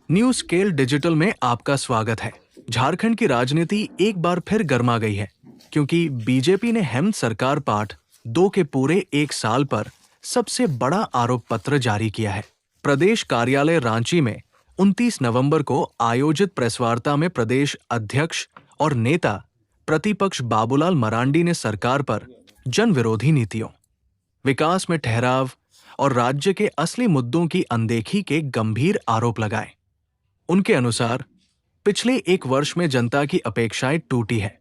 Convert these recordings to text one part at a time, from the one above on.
New scale digital में आपका स्वागत है। झारखंड की राजनीति एक बार फिर गर्मा गई है क्योंकि बीजेपी ने हेमंत सरकार पार्ट 2 के पूरे एक साल पर सबसे बड़ा आरोप पत्र जारी किया है। प्रदेश कार्यालय रांची में 29 नवंबर को आयोजित प्रेस वार्ता में प्रदेश अध्यक्ष और नेता प्रतिपक्ष बाबूलाल मरांडी ने सरकार पर जन विरोधी नीतियों, विकास में ठहराव और राज्य के असली मुद्दों की अनदेखी के गंभीर आरोप लगाए। उनके अनुसार पिछले एक वर्ष में जनता की अपेक्षाएं टूटी है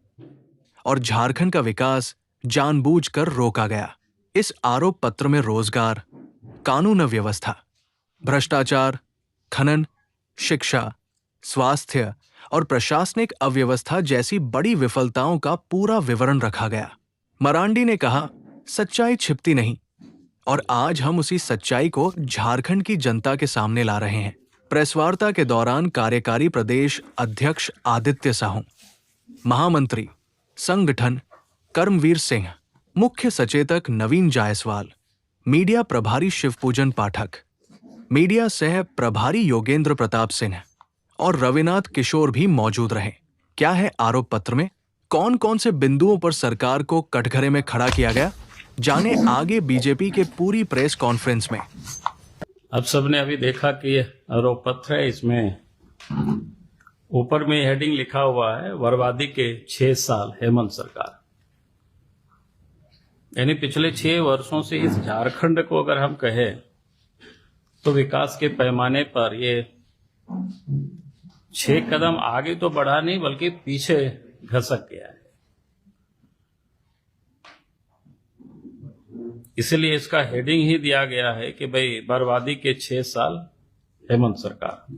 और झारखंड का विकास जानबूझकर रोका गया। इस आरोप पत्र में रोजगार, कानून व्यवस्था, भ्रष्टाचार, खनन, शिक्षा, स्वास्थ्य और प्रशासनिक अव्यवस्था जैसी बड़ी विफलताओं का पूरा विवरण रखा गया। मरांडी ने कहा, सच्चाई छिपती नहीं और आज हम उसी सच्चाई को झारखंड की जनता के सामने ला रहे हैं। प्रेस वार्ता के दौरान कार्यकारी प्रदेश अध्यक्ष आदित्य साहू, महामंत्री संगठन कर्मवीर सिंह, मुख्य सचेतक नवीन जायसवाल, मीडिया प्रभारी शिवपूजन पाठक, मीडिया सह प्रभारी योगेंद्र प्रताप सिंह और रविनाथ किशोर भी मौजूद रहे। क्या है आरोप पत्र में? कौन कौन से बिंदुओं पर सरकार को कटघरे में खड़ा किया गया? जाने आगे बीजेपी के पूरी प्रेस कॉन्फ्रेंस में। अब सबने अभी देखा कि ये आरोप पत्र है। इसमें ऊपर में हेडिंग लिखा हुआ है, बर्बादी के 6 साल हेमंत सरकार। यानी पिछले 6 वर्षों से इस झारखंड को अगर हम कहें तो विकास के पैमाने पर ये 6 कदम आगे तो बढ़ा नहीं बल्कि पीछे घसक गया है। इसलिए इसका हेडिंग ही दिया गया है कि भाई बर्बादी के 6 साल हेमंत सरकार।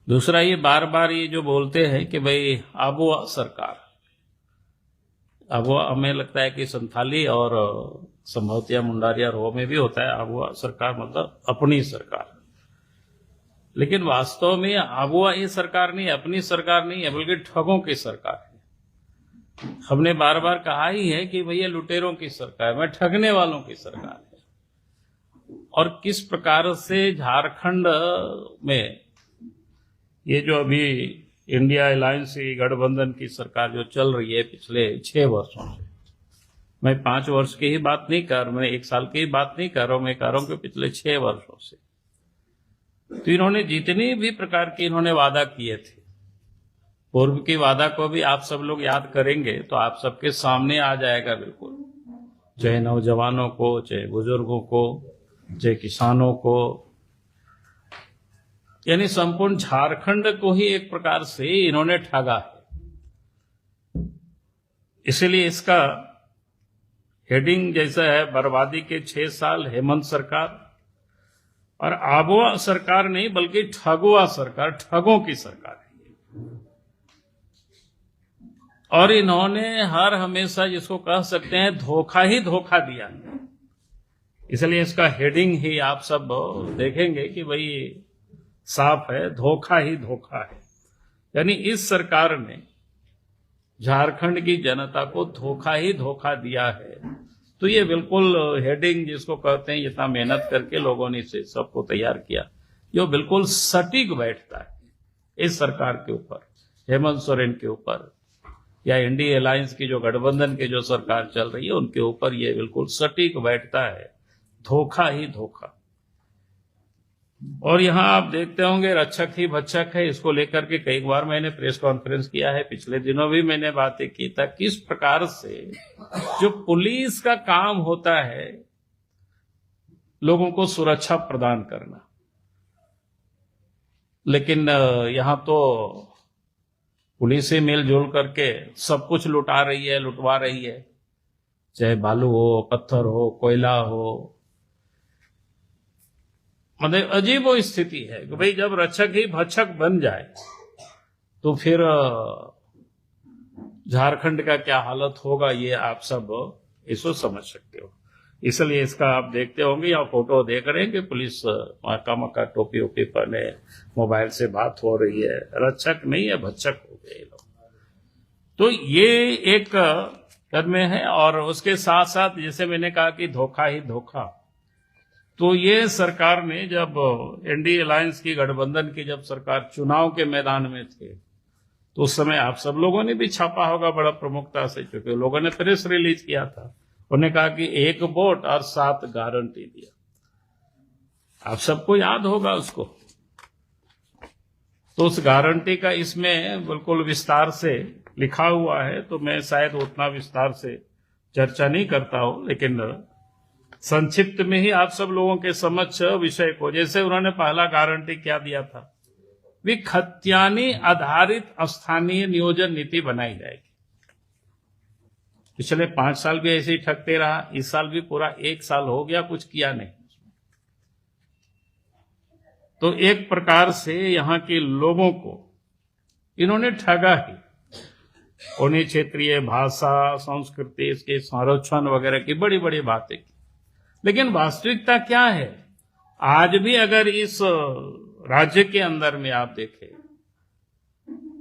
दूसरा, ये बार बार ये जो बोलते हैं कि भाई आबुआ सरकार, आबुआ हमें लगता है कि संथाली और संभवतिया मुंडारिया रो में भी होता है आबुआ सरकार, मतलब अपनी सरकार। लेकिन वास्तव में आबुआ ये सरकार नहीं, अपनी सरकार नहीं है, बल्कि ठगों की सरकार है। हमने बार बार कहा ही है कि भैया लुटेरों की सरकार में, ठगने वालों की सरकार है। और किस प्रकार से झारखंड में ये जो अभी इंडिया अलायंस गठबंधन की सरकार जो चल रही है पिछले 6 वर्षों से, मैं 5 वर्ष की ही बात नहीं कर, मैं 1 साल की ही बात नहीं कर रहा हूं, मैं कह रहा हूं कि पिछले 6 वर्षों से तो इन्होंने जितनी भी प्रकार के इन्होंने वादा किए थे, पूर्व की वादा को भी आप सब लोग याद करेंगे तो आप सबके सामने आ जाएगा बिल्कुल, चाहे नौजवानों को, चाहे बुजुर्गों को, चाहे किसानों को, यानी संपूर्ण झारखंड को ही एक प्रकार से इन्होंने ठगा है। इसलिए इसका हेडिंग जैसा है, बर्बादी के 6 साल हेमंत सरकार, और आबुआ सरकार नहीं बल्कि ठगुआ सरकार, ठगों की सरकार है। और इन्होंने हर हमेशा जिसको कह सकते हैं धोखा ही धोखा दिया। इसलिए इसका हेडिंग ही आप सब देखेंगे कि भाई साफ है, धोखा ही धोखा है। यानी इस सरकार ने झारखंड की जनता को धोखा ही धोखा दिया है। तो ये बिल्कुल हेडिंग जिसको कहते हैं, इतना मेहनत करके लोगों ने इसे सबको तैयार किया, जो बिल्कुल सटीक बैठता है इस सरकार के ऊपर, हेमंत सोरेन के ऊपर, या इंडिया अलायंस की जो गठबंधन की जो सरकार चल रही है उनके ऊपर ये बिल्कुल सटीक बैठता है, धोखा ही धोखा। और यहां आप देखते होंगे रक्षक ही भक्षक है, इसको लेकर के कई बार मैंने प्रेस कॉन्फ्रेंस किया है, पिछले दिनों भी मैंने बातें की था। किस प्रकार से जो पुलिस का काम होता है लोगों को सुरक्षा प्रदान करना, लेकिन यहां तो पुलिस ही मिलजुल करके सब कुछ लुटा रही है, लुटवा रही है, चाहे बालू हो, पत्थर हो, कोयला हो। मतलब अजीब वो स्थिति है कि भाई जब रक्षक ही भक्षक बन जाए तो फिर झारखंड का क्या हालत होगा, ये आप सब इसको समझ सकते हो। इसलिए इसका आप देखते होंगे, या फोटो देख रहे हैं कि पुलिस मक्का टोपी ओपी पहने मोबाइल से बात हो रही है, रक्षक नहीं है भक्षक हो गए लोग। तो ये एक कदम है। और उसके साथ साथ जैसे मैंने कहा कि धोखा ही धोखा, तो ये सरकार ने जब एनडीए अलायंस की गठबंधन की जब सरकार चुनाव के मैदान में थे, तो उस समय आप सब लोगों ने भी छापा होगा बड़ा प्रमुखता से, क्योंकि लोगों ने प्रेस रिलीज किया था। उन्होंने कहा कि 1 वोट और 7 गारंटी दिया। आप सबको याद होगा उसको। तो उस गारंटी का इसमें बिल्कुल विस्तार से लिखा हुआ है, तो मैं शायद उतना विस्तार से चर्चा नहीं करता हूं, लेकिन संक्षिप्त में ही आप सब लोगों के समक्ष विषय को, जैसे उन्होंने पहला गारंटी क्या दिया था, भी खतियानी आधारित स्थानीय नियोजन नीति बनाई जाएगी। पिछले 5 साल भी ऐसे ही ठगते रहा, इस साल भी पूरा 1 साल हो गया, कुछ किया नहीं। तो एक प्रकार से यहाँ के लोगों को इन्होंने ठगा ही। उन्हें क्षेत्रीय भाषा संस्कृति इसके संरक्षण वगैरह की बड़ी बड़ी बातें की, लेकिन वास्तविकता क्या है? आज भी अगर इस राज्य के अंदर में आप देखें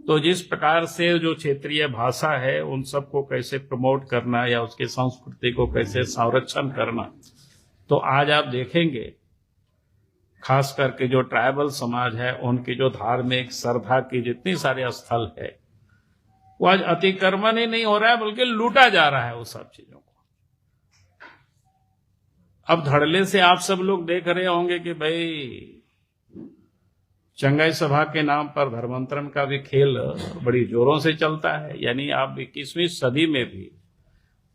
तो जिस प्रकार से जो क्षेत्रीय भाषा है उन सबको कैसे प्रमोट करना या उसकी संस्कृति को कैसे संरक्षण करना, तो आज आप देखेंगे खास करके जो ट्राइबल समाज है उनकी जो धार्मिक श्रद्धा की जितनी सारे स्थल है वो आज अतिक्रमण ही नहीं हो रहा है, बल्कि लूटा जा रहा है उस सब चीजों को। अब धड़ल्ले से आप सब लोग देख रहे होंगे कि भाई चंगाई सभा के नाम पर धर्मांतरण का भी खेल बड़ी जोरों से चलता है। यानी आप 21वीं सदी में भी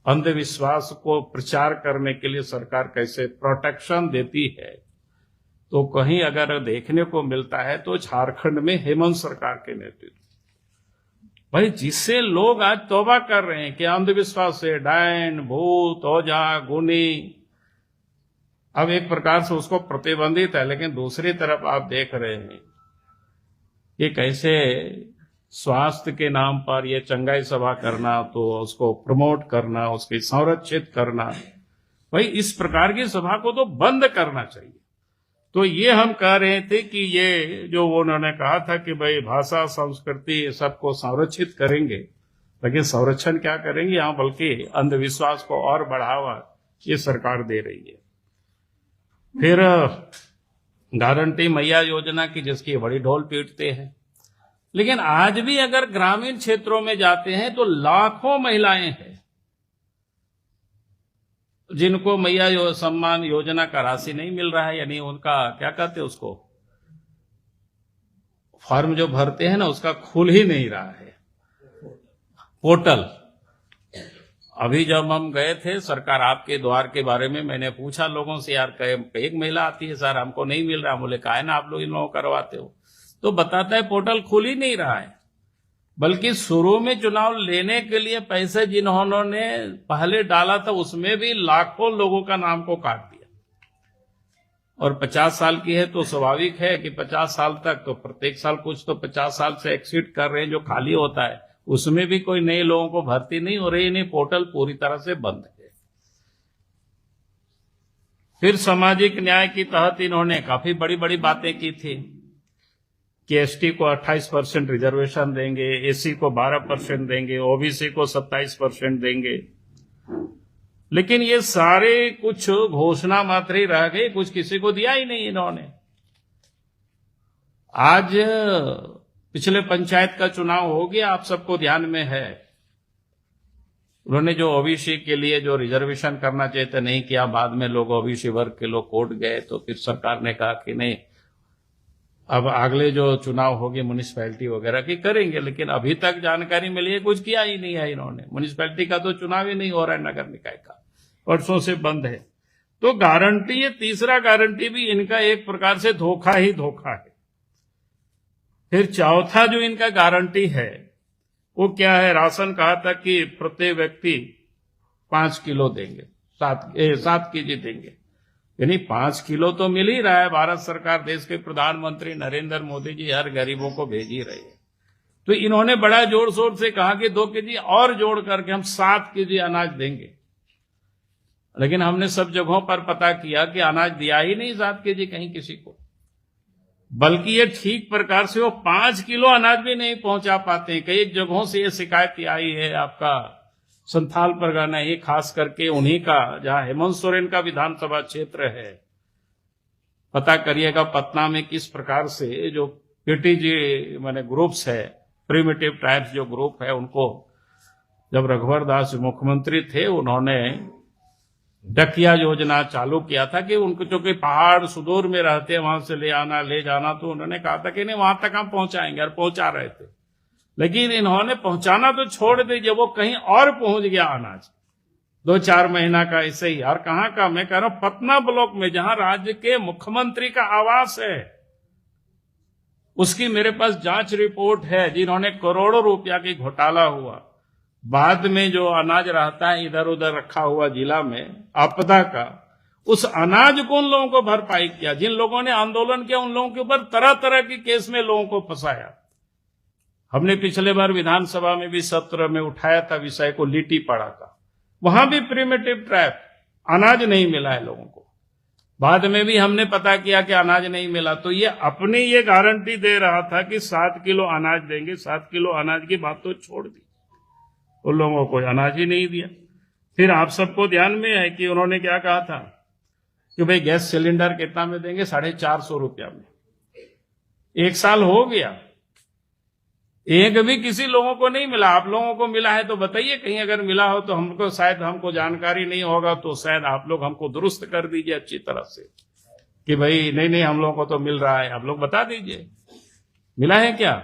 अंधविश्वास को प्रचार करने के लिए सरकार कैसे प्रोटेक्शन देती है, तो कहीं अगर देखने को मिलता है तो झारखंड में हेमंत सरकार के नेतृत्व, भाई जिससे लोग आज तौबा कर रहे हैं कि अंधविश्वास से डायन भूत ओझा गुनी, अब एक प्रकार से उसको प्रतिबंधित है, लेकिन दूसरी तरफ आप देख रहे हैं कि कैसे स्वास्थ्य के नाम पर ये चंगाई सभा करना, तो उसको प्रमोट करना, उसकी संरक्षित करना, भाई इस प्रकार की सभा को तो बंद करना चाहिए। तो ये हम कह रहे थे कि ये जो उन्होंने कहा था कि भाई भाषा संस्कृति सबको संरक्षित करेंगे, लेकिन संरक्षण क्या करेंगे यहाँ, बल्कि अंधविश्वास को और बढ़ावा ये सरकार दे रही है। फिर गारंटी मैया योजना की जिसकी बड़ी ढोल पीटते हैं, लेकिन आज भी अगर ग्रामीण क्षेत्रों में जाते हैं तो लाखों महिलाएं हैं जिनको मैया सम्मान योजना का राशि नहीं मिल रहा है। यानी उनका क्या कहते हैं, उसको फॉर्म जो भरते हैं ना उसका खुल ही नहीं रहा है पोर्टल। अभी जब हम गए थे सरकार आपके द्वार के बारे में, मैंने पूछा लोगों से, यार एक महिला आती है सर हमको नहीं मिल रहा। बोले कहा है ना आप लोग इन लोगों को करवाते हो, तो बताता है पोर्टल खुल ही नहीं रहा है। बल्कि शुरू में चुनाव लेने के लिए पैसे जिन्होंने पहले डाला था उसमें भी लाखों लोगों का नाम को काट दिया। और 50 साल की है तो स्वाभाविक है कि 50 साल तक तो प्रत्येक साल कुछ तो 50 साल से एक्सिट कर रहे हैं, जो खाली होता है उसमें भी कोई नए लोगों को भर्ती नहीं हो रही। नहीं, पोर्टल पूरी तरह से बंद है। फिर सामाजिक न्याय की तहत इन्होंने काफी बड़ी बड़ी बातें की थी कि एसटी को 28% रिजर्वेशन देंगे, एसी को 12% देंगे, ओबीसी को 27% देंगे। लेकिन ये सारे कुछ घोषणा मात्र ही रह गए, कुछ किसी को दिया ही नहीं इन्होंने। आज पिछले पंचायत का चुनाव हो गया, आप सबको ध्यान में है, उन्होंने जो ओबीसी के लिए जो रिजर्वेशन करना चाहते नहीं किया। बाद में लोग ओबीसी वर्ग के लोग कोर्ट गए, तो फिर सरकार ने कहा कि नहीं अब अगले जो चुनाव होगी म्युनिसिपैलिटी वगैरह की करेंगे। लेकिन अभी तक जानकारी मिली है कुछ किया ही नहीं है इन्होंने। म्युनिसिपैलिटी का तो चुनाव ही नहीं हो रहा है, नगर निकाय का वर्षों से बंद है। तो गारंटी, ये तीसरा गारंटी भी इनका एक प्रकार से धोखा ही धोखा है। फिर चौथा जो इनका गारंटी है वो क्या है, राशन कहा था कि प्रत्येक व्यक्ति 5 किलो देंगे, 7 केजी देंगे। यानी 5 किलो तो मिल ही रहा है। भारत सरकार, देश के प्रधानमंत्री नरेंद्र मोदी जी हर गरीबों को भेज ही रहे हैं। तो इन्होंने बड़ा जोर शोर से कहा कि 2 केजी और जोड़ करके हम 7 केजी अनाज देंगे। लेकिन हमने सब जगहों पर पता किया कि अनाज दिया ही नहीं 7 केजी कहीं किसी को, बल्कि ये ठीक प्रकार से वो 5 किलो अनाज भी नहीं पहुंचा पाते हैं। कई जगहों से ये शिकायत आई है। आपका संथाल परगना, ये खास करके उन्हीं का, जहां हेमंत सोरेन का विधानसभा क्षेत्र है, पता करिएगा पटना में किस प्रकार से जो पीटीजी माने ग्रुप्स है, प्रिमिटिव ट्राइब्स जो ग्रुप है, उनको जब रघुवर दास मुख्यमंत्री थे उन्होंने डकिया योजना चालू किया था कि उनको चूंकि पहाड़ सुदूर में रहते हैं, वहां से ले आना ले जाना, तो उन्होंने कहा था कि नहीं वहां तक हम पहुंचाएंगे, और पहुंचा रहे थे। लेकिन इन्होंने पहुंचाना तो छोड़ दीजिए, वो कहीं और पहुंच गया अनाज 2-4 महीना का ऐसे ही। और कहाँ का, मैं कह रहा हूं पटना ब्लॉक में जहां राज्य के मुख्यमंत्री का आवास है, उसकी मेरे पास जांच रिपोर्ट है, जिन्होंने करोड़ों रुपया की घोटाला हुआ, बाद में जो अनाज रहता है इधर उधर रखा हुआ जिला में आपदा का, उस अनाज को उन लोगों को भरपाई किया। जिन लोगों ने आंदोलन किया उन लोगों के ऊपर तरह तरह के केस में लोगों को फंसाया। हमने पिछले बार विधानसभा में भी सत्र में उठाया था विषय को, लिट्टी पाड़ा का, वहां भी प्रिमिटिव ट्राइब, अनाज नहीं मिला है लोगों को। बाद में भी हमने पता किया कि अनाज नहीं मिला, तो ये अपनी ये गारंटी दे रहा था कि 7 किलो अनाज देंगे। 7 किलो अनाज की बात तो छोड़ दी, उन लोगों को अनाज ही नहीं दिया। फिर आप सबको ध्यान में है कि उन्होंने क्या कहा था कि भाई गैस सिलेंडर कितना में देंगे, 450 रुपया में। 1 साल हो गया, एक भी किसी लोगों को नहीं मिला। आप लोगों को मिला है तो बताइए, कहीं अगर मिला हो तो हमको, शायद हमको जानकारी नहीं होगा तो शायद आप लोग हमको दुरुस्त कर दीजिए अच्छी तरह से कि भाई नहीं नहीं हम लोगों को तो मिल रहा है। आप लोग बता दीजिए मिला है क्या?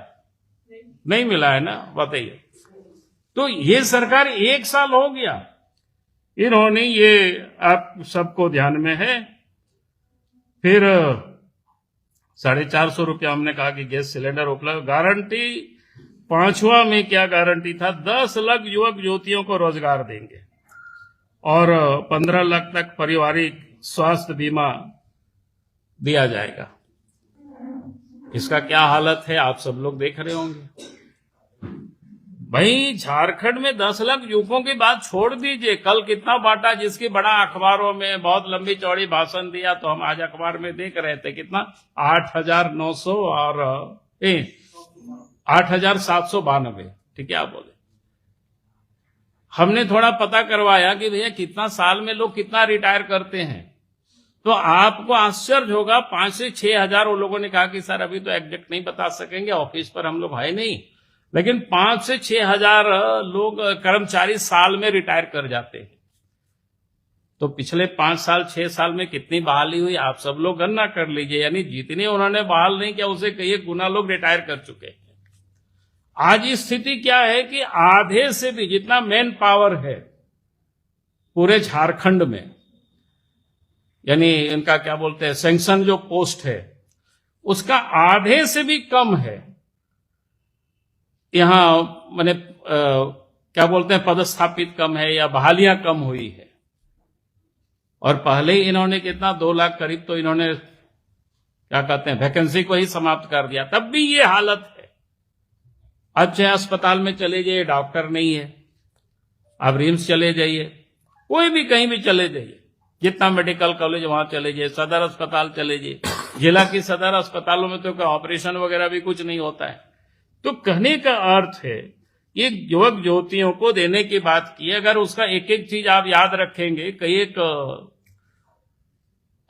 नहीं मिला है ना, बताइए। तो ये सरकार 1 साल हो गया, इन्होंने, ये आप सबको ध्यान में है। फिर 450 रुपया हमने कहा कि गैस सिलेंडर उपलब्ध, गारंटी 5वां में क्या गारंटी था, 10 लाख युवक युवतियों को रोजगार देंगे और 15 लाख तक पारिवारिक स्वास्थ्य बीमा दिया जाएगा। इसका क्या हालत है आप सब लोग देख रहे होंगे। भाई झारखंड में 10 लाख युवकों की बात छोड़ दीजिए, कल कितना बांटा, जिसकी बड़ा अखबारों में बहुत लंबी चौड़ी भाषण दिया, तो हम आज अखबार में देख रहे थे कितना, 8,900 और 8,792, ठीक है आप बोले। हमने थोड़ा पता करवाया कि भैया कितना साल में लोग कितना रिटायर करते हैं, तो आपको आश्चर्य होगा, 5 से 6 हजार। वो लोगों ने कहा कि सर अभी तो एग्जैक्ट नहीं बता सकेंगे, ऑफिस पर हम लोग है नहीं, लेकिन 5 से 6 हजार लोग कर्मचारी साल में रिटायर कर जाते हैं। तो पिछले 5 साल 6 साल में कितनी बहाली हुई आप सब लोग गणना कर लीजिए, यानी जितने उन्होंने बहाल नहीं किया उसे कई गुना लोग रिटायर कर चुके हैं। आज स्थिति क्या है कि आधे से भी जितना मैन पावर है पूरे झारखंड में, यानी इनका क्या बोलते हैं सैंक्शन जो पोस्ट है, उसका आधे से भी कम है यहां, माने क्या बोलते हैं पदस्थापित कम है या बहालियां कम हुई है। और पहले ही इन्होंने कितना 2 लाख करीब तो इन्होंने क्या कहते हैं वैकेंसी को ही समाप्त कर दिया, तब भी ये हालत है। अच्छा अस्पताल में चले जाइए, डॉक्टर नहीं है, आप रिम्स चले जाइए, कोई भी कहीं भी चले जाइए, जितना मेडिकल कॉलेज वहां चले जाइए, सदर अस्पताल चले जाइए, जिला की सदर अस्पतालों में तो कोई ऑपरेशन वगैरह भी कुछ नहीं होता है। तो कहने का अर्थ है ये युवक युवतियों को देने की बात की, अगर उसका एक एक चीज आप याद रखेंगे, कई एक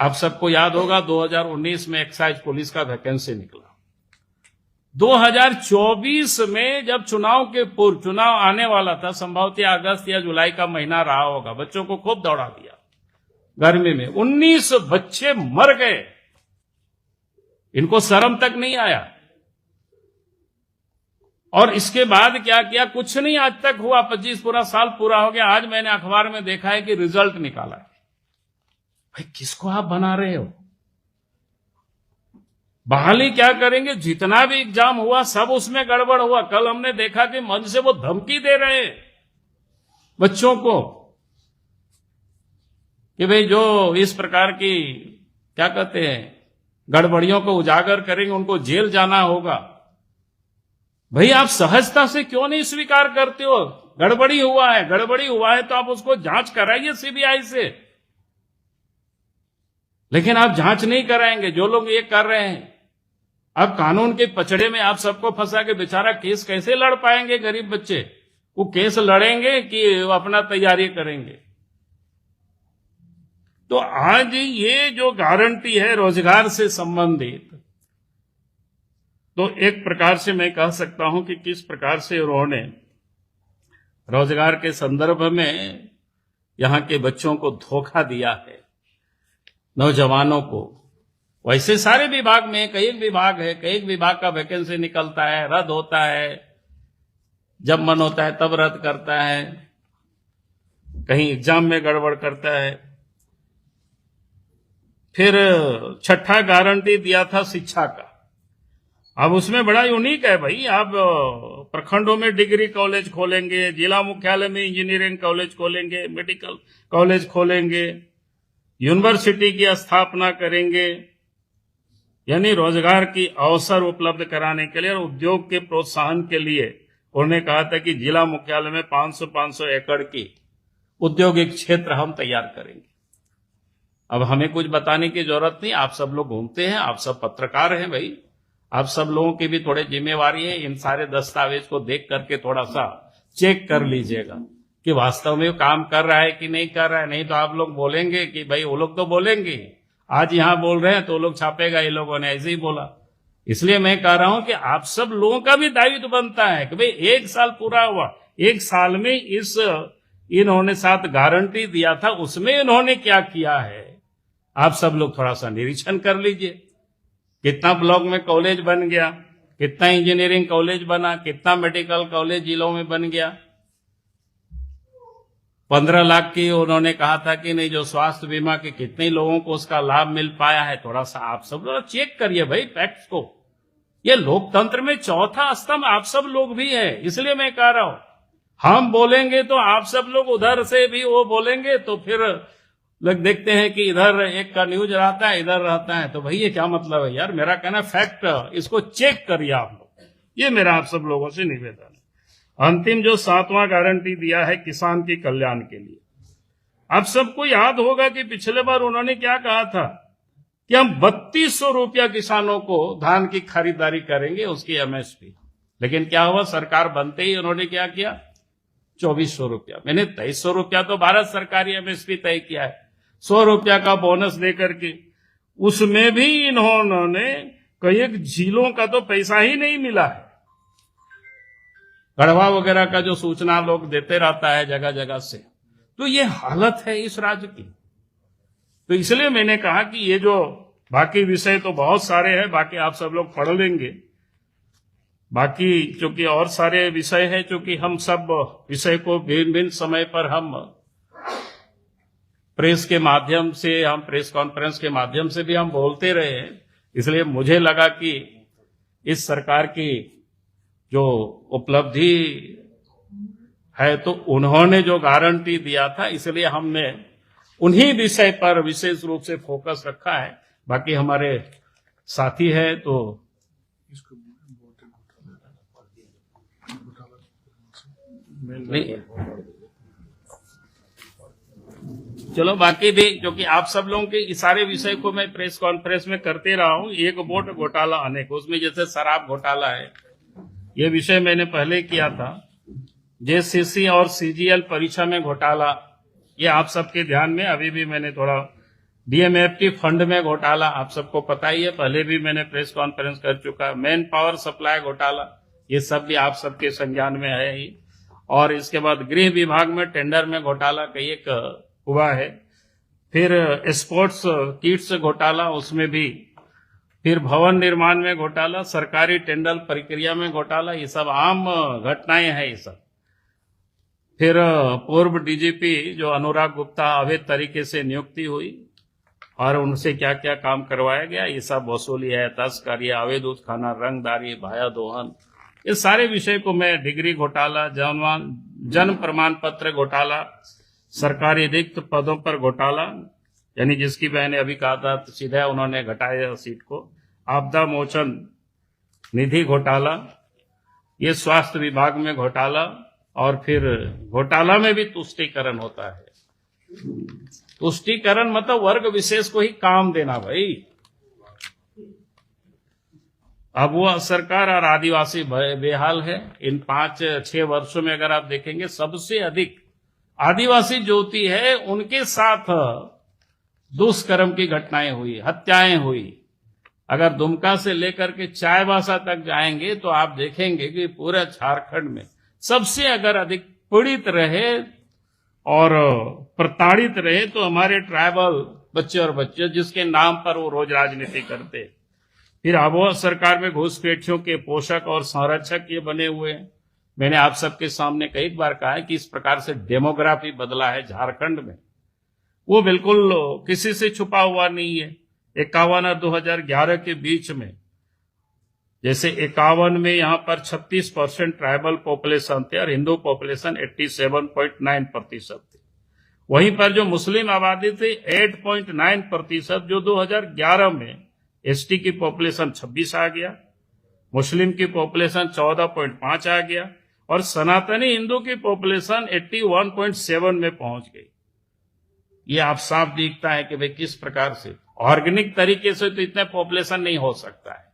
आप सबको याद होगा 2019 में एक्साइज पुलिस का वैकेंसी निकला। 2024 में जब चुनाव के पूर्व, चुनाव आने वाला था, संभवतः अगस्त या जुलाई का महीना रहा होगा, बच्चों को खूब दौड़ा दिया गर्मी में, 19 बच्चे मर गए, इनको शर्म तक नहीं आया। और इसके बाद क्या किया, कुछ नहीं आज तक हुआ, 25 पूरा साल पूरा हो गया। आज मैंने अखबार में देखा है कि रिजल्ट निकाला है। भाई किसको आप बना रहे हो? बहाली क्या करेंगे? जितना भी एग्जाम हुआ सब उसमें गड़बड़ हुआ। कल हमने देखा कि मंच से वो धमकी दे रहे हैं बच्चों को कि भाई जो इस प्रकार की क्या कहते हैं गड़बड़ियों को उजागर करेंगे उनको जेल जाना होगा। भाई आप सहजता से क्यों नहीं स्वीकार करते हो? गड़बड़ी हुआ है तो आप उसको जांच कराइए सीबीआई से, लेकिन आप जांच नहीं कराएंगे। जो लोग ये कर रहे हैं, अब कानून के पचड़े में आप सबको फंसा के बेचारा केस कैसे लड़ पाएंगे गरीब बच्चे? वो केस लड़ेंगे कि अपना तैयारी करेंगे? तो आज ये जो गारंटी है रोजगार से संबंधित, तो एक प्रकार से मैं कह सकता हूं कि किस प्रकार से उन्होंने रोजगार के संदर्भ में यहां के बच्चों को धोखा दिया है, नौजवानों को। वैसे सारे विभाग में कई विभाग है, कई विभाग का वैकेंसी निकलता है, रद्द होता है, जब मन होता है तब रद्द करता है, कहीं एग्जाम में गड़बड़ करता है। फिर छठा गारंटी दिया था शिक्षा का। अब उसमें बड़ा यूनिक है भाई, आप प्रखंडों में डिग्री कॉलेज खोलेंगे, जिला मुख्यालय में इंजीनियरिंग कॉलेज खोलेंगे, मेडिकल कॉलेज खोलेंगे, यूनिवर्सिटी की स्थापना करेंगे, यानी रोजगार की अवसर उपलब्ध कराने के लिए और उद्योग के प्रोत्साहन के लिए उन्होंने कहा था कि जिला मुख्यालय में 500 एकड़ की औद्योगिक क्षेत्र हम तैयार करेंगे। अब हमें कुछ बताने की जरूरत नहीं, आप सब लोग घूमते हैं, आप सब पत्रकार हैं भाई, आप सब लोगों की भी थोड़ी जिम्मेवारी है, इन सारे दस्तावेज को देख करके थोड़ा सा चेक कर लीजिएगा कि वास्तव में काम कर रहा है कि नहीं कर रहा है। नहीं तो आप लोग बोलेंगे कि भाई वो लोग तो बोलेंगे, आज यहां बोल रहे हैं तो वो लोग छापेगा, ये लोगों ने ऐसे ही बोला। इसलिए मैं कह रहा हूं कि आप सब लोगों का भी दायित्व बनता है कि भाई 1 साल पूरा हुआ, 1 साल में इन्होंने साथ गारंटी दिया था, उसमें इन्होंने क्या किया है, आप सब लोग थोड़ा सा निरीक्षण कर लीजिए। कितना ब्लॉक में कॉलेज बन गया, कितना इंजीनियरिंग कॉलेज बना, कितना मेडिकल कॉलेज जिलों में बन गया। 15 लाख की उन्होंने कहा था कि नहीं, जो स्वास्थ्य बीमा के कितने लोगों को उसका लाभ मिल पाया है, थोड़ा सा आप सब लोग चेक करिए भाई फैक्ट्स को। ये लोकतंत्र में चौथा स्तंभ आप सब लोग भी है, इसलिए मैं कह रहा हूं हम बोलेंगे तो आप सब लोग उधर से भी वो बोलेंगे, तो फिर लोग देखते हैं कि इधर एक का न्यूज रहता है, इधर रहता है, तो भाई ये क्या मतलब है यार। मेरा कहना फैक्ट, इसको चेक करिए आप लोग, ये मेरा आप सब लोगों से निवेदन है। अंतिम जो 7वां गारंटी दिया है किसान के कल्याण के लिए, आप सबको याद होगा कि पिछले बार उन्होंने क्या कहा था कि हम 3200 रुपया किसानों को धान की खरीदारी करेंगे, उसकी एमएसपी। लेकिन क्या हुआ, सरकार बनते ही उन्होंने क्या किया, 2400 रुपया। मैंने 2300 रुपया तो भारत सरकार एमएसपी तय किया है, 100 रुपया का बोनस देकर के, उसमें भी इन्होंने कई झीलों का तो पैसा ही नहीं मिला है। गढ़वा वगैरह का जो सूचना लोग देते रहता है जगह जगह से, तो ये हालत है इस राज्य की। तो इसलिए मैंने कहा कि ये जो बाकी विषय तो बहुत सारे हैं, बाकी आप सब लोग पढ़ लेंगे, बाकी चूंकि और सारे विषय है, चूंकि हम सब विषय को भिन्न भिन्न समय पर हम प्रेस के माध्यम से, हम प्रेस कॉन्फ्रेंस के माध्यम से भी हम बोलते रहे हैं, इसलिए मुझे लगा कि इस सरकार की जो उपलब्धि है, तो उन्होंने जो गारंटी दिया था, इसलिए हमने उन्हीं विषय पर विशेष रूप से फोकस रखा है। बाकी हमारे साथी है तो नहीं, चलो बाकी भी, क्योंकि आप सब लोगों के सारे विषय को मैं प्रेस कॉन्फ्रेंस में करते रहा हूं। एक वोट घोटाला अनेक, उसमें जैसे शराब घोटाला है, ये विषय मैंने पहले किया था। जेसीसी और सीजीएल परीक्षा में घोटाला, ये आप सबके ध्यान में, अभी भी मैंने थोड़ा डीएमएफटी फंड में घोटाला, आप सबको पता ही है, पहले भी मैंने प्रेस कॉन्फ्रेंस कर चुका। मैन पावर सप्लाई घोटाला, ये सब भी आप सबके संज्ञान में है ही। और इसके बाद गृह विभाग में टेंडर में घोटाला कई एक हुआ है। फिर स्पोर्ट्स किट्स घोटाला, उसमें भी, फिर भवन निर्माण में घोटाला, सरकारी टेंडर प्रक्रिया में घोटाला, ये सब आम घटनाएं हैं ये सब। फिर पूर्व डीजीपी जो अनुराग गुप्ता अवैध तरीके से नियुक्ति हुई और उनसे क्या क्या काम करवाया गया, ये सब वसूली है, तस्करी, अवैध उत्खनन, रंगदारी, भाया दोहन, ये सारे विषय को मैं, डिग्री घोटाला, जन्म प्रमाण पत्र घोटाला, सरकारी रिक्त पदों पर घोटाला, यानी जिसकी मैंने अभी कहा था सीधा उन्होंने घटाया सीट को, आपदा मोचन निधि घोटाला, ये स्वास्थ्य विभाग में घोटाला, और फिर घोटाला में भी तुष्टीकरण होता है। तुष्टीकरण मतलब वर्ग विशेष को ही काम देना भाई। अब वो सरकार और आदिवासी बेहाल है। इन 5-6 वर्षों में अगर आप देखेंगे, सबसे अधिक आदिवासी ज्योति है, उनके साथ दुष्कर्म की घटनाएं हुई, हत्याएं हुई। अगर दुमका से लेकर के चाईबासा तक जाएंगे तो आप देखेंगे कि पूरे झारखंड में सबसे अगर अधिक पीड़ित रहे और प्रताड़ित रहे तो हमारे ट्राइबल बच्चे और बच्चे, जिसके नाम पर वो रोज राजनीति करते। फिर आबोह सरकार में घुसपैठियों के पोषक और संरक्षक ये बने हुए हैं। मैंने आप सबके सामने कई बार कहा है कि इस प्रकार से डेमोग्राफी बदला है झारखंड में, वो बिल्कुल किसी से छुपा हुआ नहीं है। 51 और 2011 के बीच में, जैसे 51 में यहाँ पर 36% ट्राइबल पॉपुलेशन थे और हिंदू पॉपुलेशन 87.9% थी। वहीं पर जो मुस्लिम आबादी थी 8.9%, जो 2011 में एसटी की पॉपुलेशन 26 आ गया, मुस्लिम की पॉपुलेशन 14.5 आ गया और सनातनी हिंदू की पॉपुलेशन 81.7 में पहुंच गई। ये आप साफ दिखता है कि भाई किस प्रकार से ऑर्गेनिक तरीके से तो इतना पॉपुलेशन नहीं हो सकता है।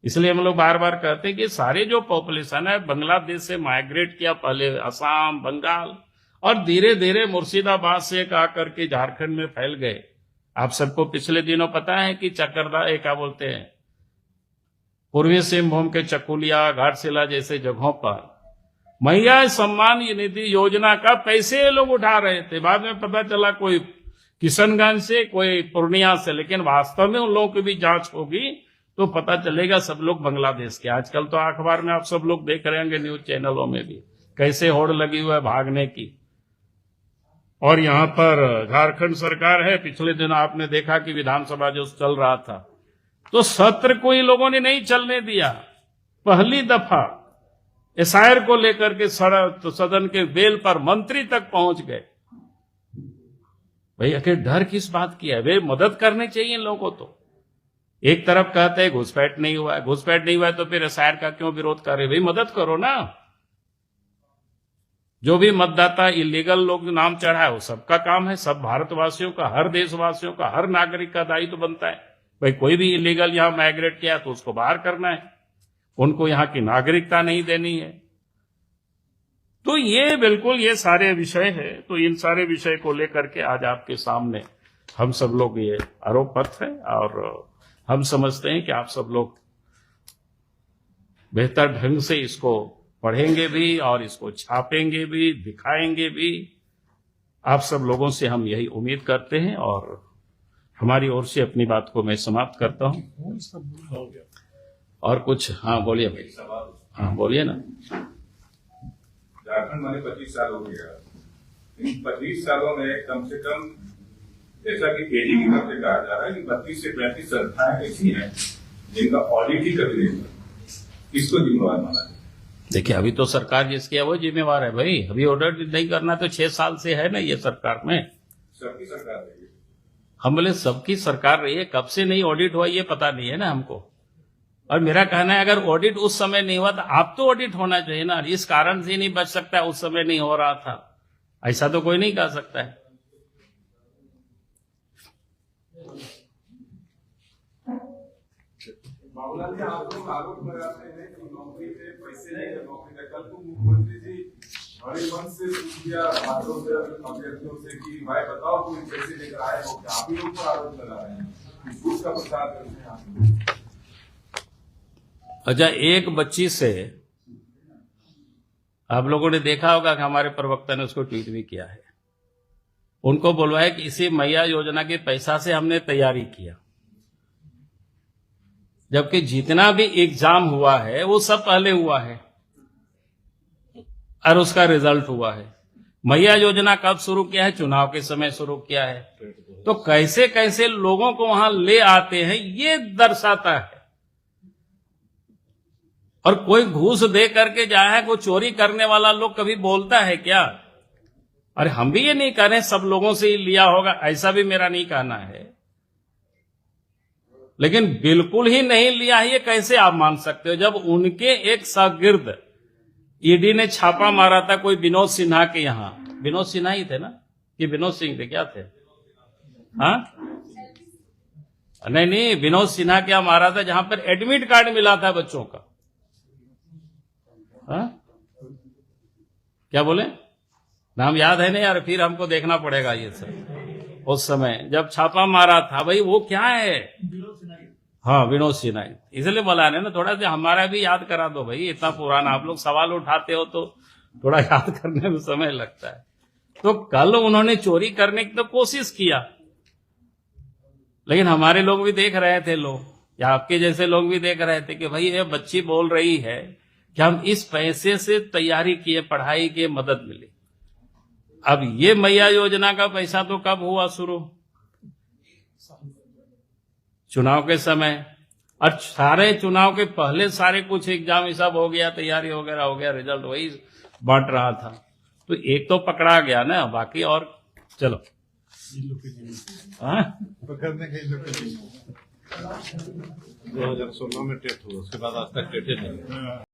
इसलिए हम लोग बार बार कहते हैं कि सारे जो पॉपुलेशन है बांग्लादेश से माइग्रेट किया, पहले असम, बंगाल और धीरे धीरे मुर्शिदाबाद से आकर के झारखंड में फैल गए। आप सबको पिछले दिनों पता है कि चकरदा क्या बोलते हैं, पूर्वी सिंहभूम के चकुलिया, घाटशिला जैसे जगहों पर मैया सम्मान निधि योजना का पैसे ये लोग उठा रहे थे। बाद में पता चला कोई किशनगंज से, कोई पूर्णिया से, लेकिन वास्तव में उन लोगों की भी जांच होगी तो पता चलेगा सब लोग बांग्लादेश के। आजकल तो अखबार में आप सब लोग देख रहे होंगे, न्यूज चैनलों में भी कैसे होड़ लगी हुई है भागने की। और यहाँ पर झारखंड सरकार है, पिछले दिन आपने देखा कि विधानसभा जो चल रहा था तो सत्र को इन लोगों ने नहीं चलने दिया। पहली दफा एसआईआर को लेकर के सदन के बेल पर मंत्री तक पहुंच गए। भाई आखिर डर किस बात की है? वे मदद करनी चाहिए इन लोगों को। तो एक तरफ कहते हैं घुसपैठ नहीं हुआ है, घुसपैठ नहीं हुआ है तो फिर एसआईआर का क्यों विरोध कर रहे? भाई मदद करो ना। जो भी मतदाता इलीगल लोग नाम चढ़ाए वो सबका काम है, सब भारतवासियों का, हर देशवासियों का, हर नागरिक का दायित्व तो बनता है। भाई कोई भी इलीगल यहां माइग्रेट किया तो उसको बाहर करना है, उनको यहां की नागरिकता नहीं देनी है। तो ये बिल्कुल ये सारे विषय है। तो इन सारे विषय को लेकर के आज आपके सामने हम सब लोग ये आरोप पत्र है और हम समझते हैं कि आप सब लोग बेहतर ढंग से इसको पढ़ेंगे भी और इसको छापेंगे भी, दिखाएंगे भी। आप सब लोगों से हम यही उम्मीद करते हैं और हमारी ओर से अपनी बात को मैं समाप्त करता हूं। और कुछ? हाँ बोलिए भाई। हाँ बोलिए ना। झारखंड में 25 साल हो गया। इन 25 सालों में कम से कम, जैसा कि केडी की तरफ से कहा जा रहा है कि 32 से 35 संस्थाएं ऐसी हैं जिनका ऑडिट ही कभी नहीं हुआ। किसको जिम्मेवार माना जाए? देखिए अभी तो सरकार जिसकी है वो जिम्मेवार है भाई। अभी ऑडिट नहीं करना तो 6 साल से है ना ये सरकार में। सबकी सरकार रही है। हम बोले सबकी सरकार रही है, कब से नहीं ऑडिट हुआ ये पता नहीं है ना हमको। और मेरा कहना है अगर ऑडिट उस समय नहीं हुआ तो आप तो ऑडिट होना चाहिए ना। इस कारण से नहीं बच सकता है उस समय नहीं हो रहा था, ऐसा तो कोई नहीं कह सकता है। बाबूलाल जी, आप लोग आरोप लगाते हैं कि नौकरी पे पैसे नहीं है, नौकरी का। कल को मुख्यमंत्री जी बड़े मन से पूछ दिया छात्रों से, अभ्यर्थियों से कि भाई बताओ कोई पैसे लेकर आए हो क्या? आप ही लोग पर आरोप लगा रहे हैं, झूठ का प्रचार करते हैं आप लोग। अच्छा, एक बच्ची से आप लोगों ने देखा होगा कि हमारे प्रवक्ता ने उसको ट्वीट भी किया है। उनको बुलवाया कि इसी मैया योजना के पैसा से हमने तैयारी किया, जबकि जितना भी एग्जाम हुआ है वो सब पहले हुआ है और उसका रिजल्ट हुआ है। मैया योजना कब शुरू किया है? चुनाव के समय शुरू किया है। तो कैसे कैसे लोगों को वहां ले आते हैं ये दर्शाता है। और कोई घूस दे करके जाए, कोई चोरी करने वाला लोग कभी बोलता है क्या? अरे हम भी ये नहीं कह रहे सब लोगों से ही लिया होगा, ऐसा भी मेरा नहीं कहना है, लेकिन बिल्कुल ही नहीं लिया है ये कैसे आप मान सकते हो? जब उनके एक शागिर्द ईडी ने छापा मारा था कोई विनोद सिन्हा के यहां, विनोद सिन्हा ही थे ना कि विनोद सिंह थे, क्या थे? हाँ नहीं, विनोद सिन्हा क्या मारा था जहां पर एडमिट कार्ड मिला था बच्चों का। हाँ क्या बोले? नाम याद है नहीं यार, फिर हमको देखना पड़ेगा ये सब। उस समय जब छापा मारा था, भाई वो क्या है, हाँ विनोद सिन्हा, इसलिए बुला रहे ना, थोड़ा सा हमारा भी याद करा दो भाई, इतना पुराना आप लोग सवाल उठाते हो तो थोड़ा याद करने में समय लगता है। तो कल उन्होंने चोरी करने की तो कोशिश किया, लेकिन हमारे लोग भी देख रहे थे, लोग या आपके जैसे लोग भी देख रहे थे कि भाई ये बच्ची बोल रही है कि हम इस पैसे से तैयारी किए, पढ़ाई की मदद मिली। अब ये मैया योजना का पैसा तो कब हुआ शुरू, चुनाव के समय, और सारे चुनाव के पहले सारे कुछ एग्जाम ये सब हो गया, तैयारी वगैरह हो गया, रिजल्ट वही बांट रहा था। तो एक तो पकड़ा गया ना, बाकी और चलो हाँ? 2016 में टेट हुआ, उसके बाद आज तक टेट नहीं हुआ।